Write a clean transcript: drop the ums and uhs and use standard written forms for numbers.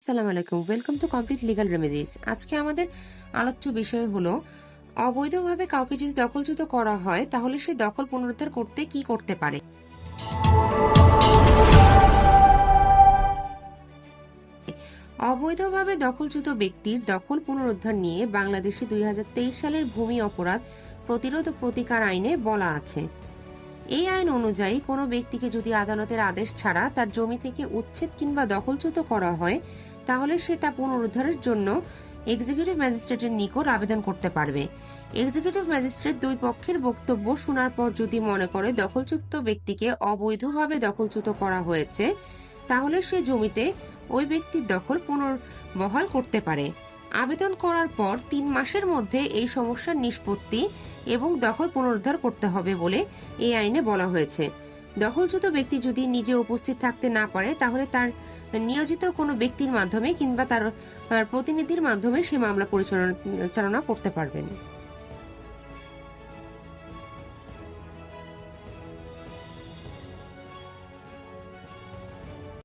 আসসালামু আলাইকুম, welcome to complete legal remedies. আজকে আমাদের আলোচ্য বিষয় হলো অবৈধভাবে কাউকে যদি দখলচ্যুত করা হয় তাহলে সে দখল পুনরুদ্ধার করতে কি করতে পারে। অবৈধভাবে দখলচ্যুত ব্যক্তির দখল পুনরুদ্ধার নিয়ে বাংলাদেশে 2023 সালের ভূমি অপরাধ প্রতিরোধ ও প্রতিকার আইনে বলা আছে। এই আইন অনুযায়ী কোনো ব্যক্তিকে যদি আদালতের আদেশ ছাড়া তার জমি থেকে উচ্ছেদ কিংবা দখলচ্যুত করা হয় তাহলে সে তা পুনরুদ্ধারের জন্য এক্সিকিউটিভ ম্যাজিস্ট্রেটের নিকট আবেদন করতে পারবে। এক্সিকিউটিভ ম্যাজিস্ট্রেট দুই পক্ষের বক্তব্য শোনার পর যদি মনে করে দখলচ্যুত ব্যক্তিকে অবৈধভাবে দখলচ্যুত করা হয়েছে তাহলে সে জমিতে ওই ব্যক্তির দখল পুনর্বহাল করতে পারে। আবেদন করার পর 3 মাসের মধ্যে এই সমস্যার নিষ্পত্তি এবং দখল পুনরুদ্ধার করতে হবে বলে এই আইনে বলা হয়েছে। দখলচ্যুত ব্যক্তি যদি নিজে উপস্থিত থাকতে না পারে তাহলে তার নিয়োজিত কোনো ব্যক্তির মাধ্যমে কিংবা তার প্রতিনিধির মাধ্যমে সে মামলা পরিচালনা করতে পারবেন।